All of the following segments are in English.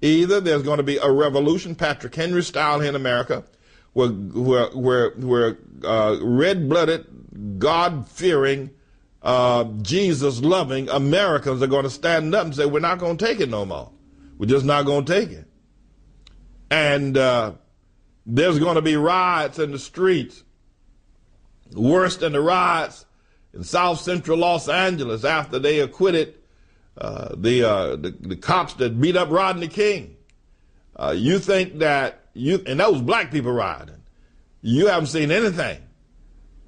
Either there's going to be a revolution, Patrick Henry style here in America, where red-blooded, God-fearing, Jesus-loving Americans are going to stand up and say, we're not going to take it no more. We're just not going to take it. And there's going to be riots in the streets, worse than the riots in South Central Los Angeles after they acquitted the cops that beat up Rodney King. You think that and that was black people rioting. You haven't seen anything.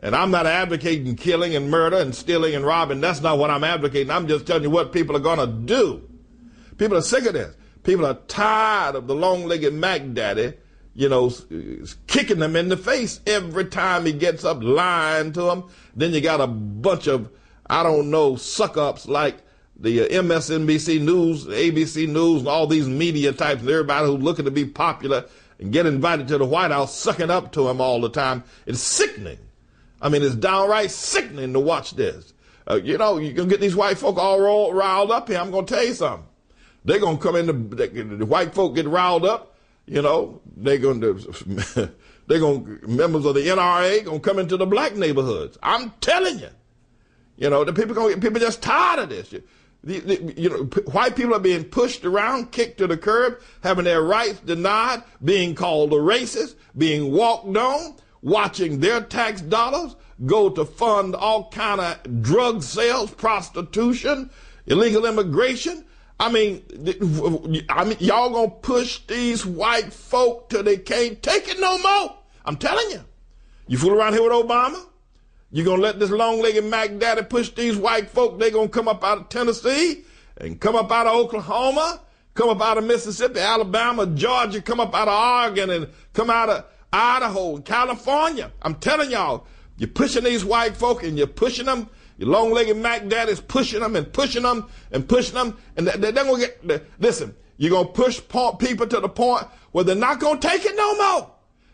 And I'm not advocating killing and murder and stealing and robbing. That's not what I'm advocating. I'm just telling you what people are going to do. People are sick of this. People are tired of the long-legged Mac Daddy, kicking them in the face every time he gets up, lying to them. Then you got a bunch of, suck-ups like the MSNBC News, ABC News, and all these media types, and everybody who's looking to be popular and get invited to the White House, sucking up to him all the time. It's sickening. I mean, it's downright sickening to watch this. You can get these white folk all riled up here. I'm going to tell you something. They're going to come in, the white folk get riled up, members of the NRA going to come into the black neighborhoods. I'm telling you. The people just tired of this. White people are being pushed around, kicked to the curb, having their rights denied, being called a racist, being walked on, watching their tax dollars go to fund all kind of drug sales, prostitution, illegal immigration. I mean, y'all gonna push these white folk till they can't take it no more. I'm telling you. You fool around here with Obama? You're going to let this long-legged Mac Daddy push these white folk. They're going to come up out of Tennessee and come up out of Oklahoma, come up out of Mississippi, Alabama, Georgia, come up out of Oregon and come out of Idaho, California. I'm telling y'all, you're pushing these white folk and you're pushing them. Your long-legged Mac Daddy's pushing them and pushing them and pushing them. And they're going to get, listen, you're going to push people to the point where they're not going to take it no more.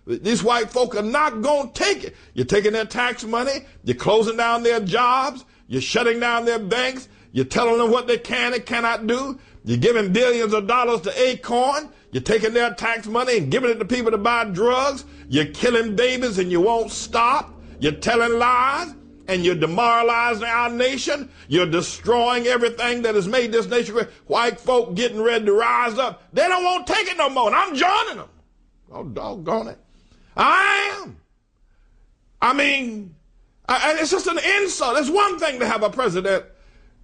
These white folk are not going to take it. You're taking their tax money. You're closing down their jobs. You're shutting down their banks. You're telling them what they can and cannot do. You're giving billions of dollars to Acorn. You're taking their tax money and giving it to people to buy drugs. You're killing babies and you won't stop. You're telling lies and you're demoralizing our nation. You're destroying everything that has made this nation great. White folk getting ready to rise up. They don't want to take it no more, and I'm joining them. Oh, doggone it. I am. I mean, it's just an insult. It's one thing to have a president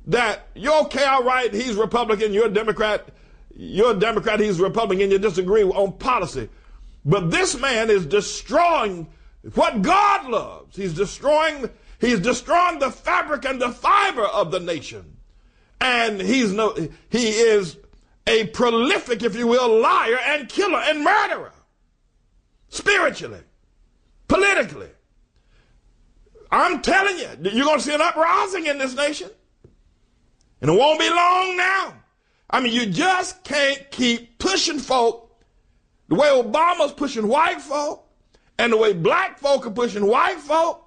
that you're okay, all right, he's Republican, you're a Democrat, he's Republican, you disagree on policy. But this man is destroying what God loves. He's destroying the fabric and the fiber of the nation. And he is a prolific, if you will, liar and killer and murderer. Spiritually, politically. I'm telling you, you're going to see an uprising in this nation. And it won't be long now. I mean, you just can't keep pushing folk the way Obama's pushing white folk and the way black folk are pushing white folk.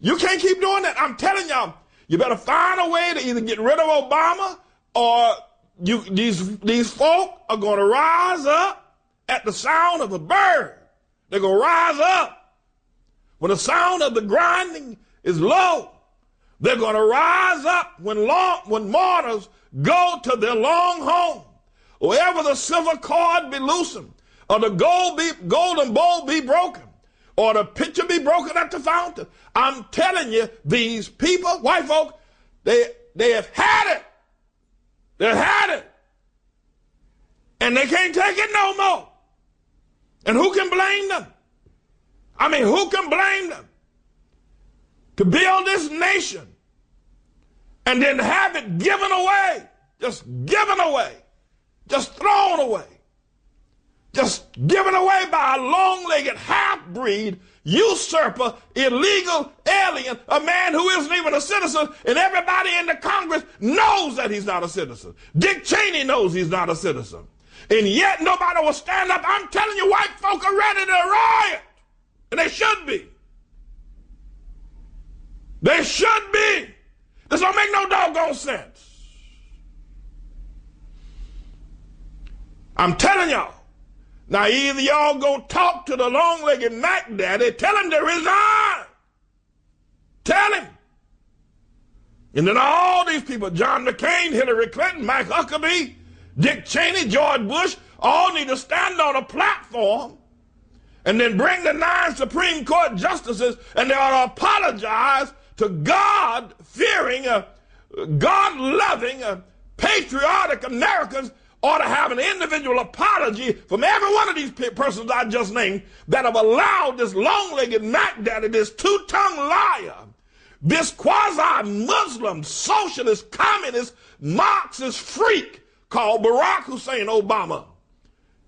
You can't keep doing that. I'm telling y'all, you better find a way to either get rid of Obama or these folk are going to rise up at the sound of a bird. They're going to rise up. When the sound of the grinding is low, they're going to rise up when mourners go to their long home. Wherever the silver cord be loosened, or the golden bowl be broken, or the pitcher be broken at the fountain. I'm telling you, these people, white folk, they have had it. They've had it. And they can't take it no more. And who can blame them? I mean, who can blame them? To build this nation and then have it given away, just given away, just thrown away, just given away by a long-legged half-breed, usurper, illegal alien, a man who isn't even a citizen, and everybody in the Congress knows that he's not a citizen. Dick Cheney knows he's not a citizen. And yet nobody will stand up. I'm telling you, white folk are ready to riot. And they should be. They should be. This don't make no doggone sense. I'm telling y'all. Now, either y'all go talk to the long-legged Mac Daddy, tell him to resign. Tell him. And then all these people, John McCain, Hillary Clinton, Mike Huckabee, Dick Cheney, George Bush, all need to stand on a platform and then bring the 9 Supreme Court justices, and they ought to apologize to God-fearing, God-loving, patriotic Americans. Ought to have an individual apology from every one of these persons I just named that have allowed this long-legged Mac Daddy, this two-tongued liar, this quasi-Muslim, socialist, communist, Marxist freak called Barack Hussein Obama,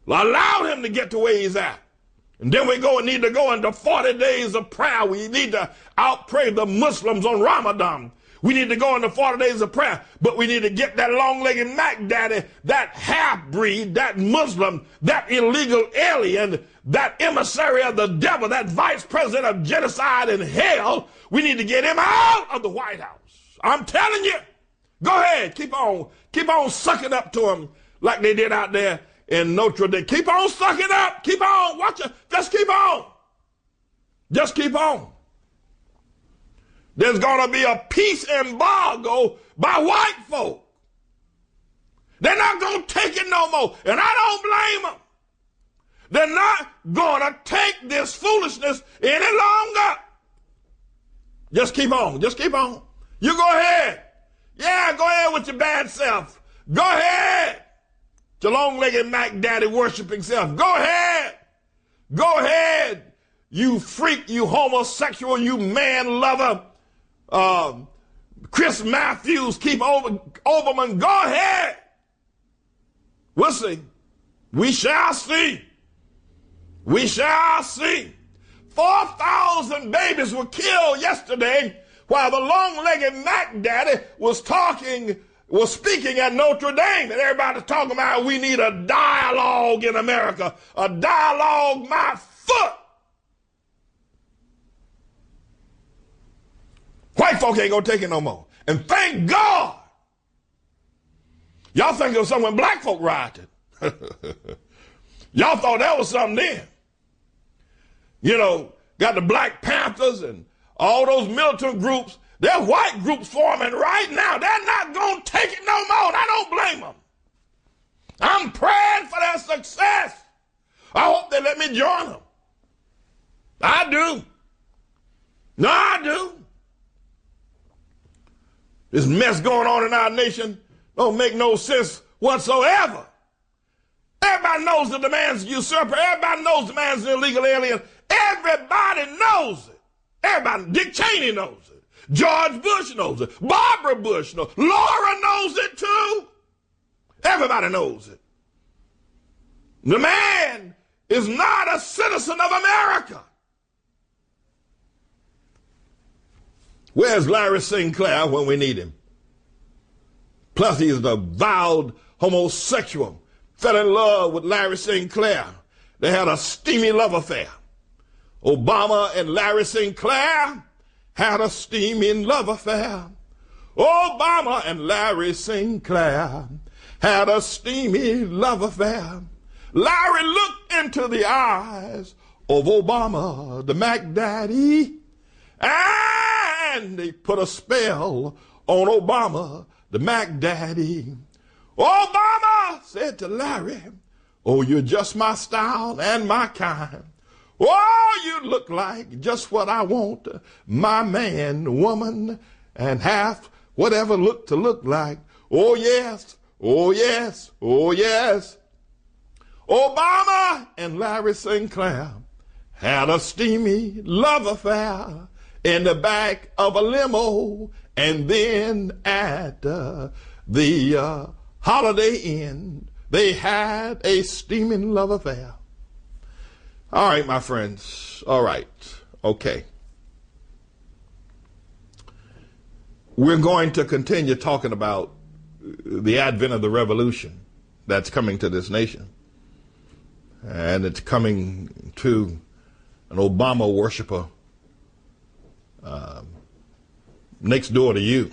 allowed him to get to where he's at. And then we need to go into 40 days of prayer. We need to outpray the Muslims on Ramadan. We need to go into 40 days of prayer, but we need to get that long-legged Mac Daddy, that half-breed, that Muslim, that illegal alien, that emissary of the devil, that vice president of genocide and hell. We need to get him out of the White House. I'm telling you. Go ahead. Keep on sucking up to him like they did out there in Notre Dame. Keep on sucking up. Keep on. Watch it. Just keep on. Just keep on. There's going to be a peace embargo by white folk. They're not going to take it no more. And I don't blame them. They're not going to take this foolishness any longer. Just keep on. Just keep on. You go ahead. Yeah, go ahead with your bad self. Go ahead. Your long-legged Mac Daddy worshiping self. Go ahead. Go ahead. You freak, you homosexual, you man lover. Chris Matthews, keep Overman, go ahead. We'll see. We shall see. We shall see. 4,000 babies were killed yesterday while the long-legged Mac Daddy was speaking at Notre Dame, and everybody's talking about we need a dialogue in America. A dialogue, my foot. White folk ain't gonna take it no more. And thank God. Y'all think it was something when black folk rioted. Y'all thought that was something then. You know, got the Black Panthers and all those militant groups. There are white groups forming right now. They're not gonna take it no more. And I don't blame them. I'm praying for their success. I hope they let me join them. I do. No, I do. This mess going on in our nation don't make no sense whatsoever. Everybody knows the man's a usurper. Everybody knows the man's an illegal alien. Everybody knows it. Everybody. Dick Cheney knows it. George Bush knows it. Barbara Bush knows it. Laura knows it too. Everybody knows it. The man is not a citizen of America. Where's Larry Sinclair when we need him? Plus, he's the vowed homosexual. Fell in love with Larry Sinclair. They had a steamy love affair. Obama and Larry Sinclair had a steaming love affair. Obama and Larry Sinclair had a steamy love affair. Larry looked into the eyes of Obama, the Mac Daddy, and they put a spell on Obama, the Mac Daddy. Obama said to Larry, oh, you're just my style and my kind. Oh, you look like just what I want, my man, woman, and half whatever look to look like. Oh, yes, oh, yes, oh, yes. Obama and Larry Sinclair had a steamy love affair in the back of a limo, and then at the Holiday Inn, they had a steaming love affair. All right, my friends. All right. Okay. We're going to continue talking about the advent of the revolution that's coming to this nation. And it's coming to an Obama worshiper next door to you.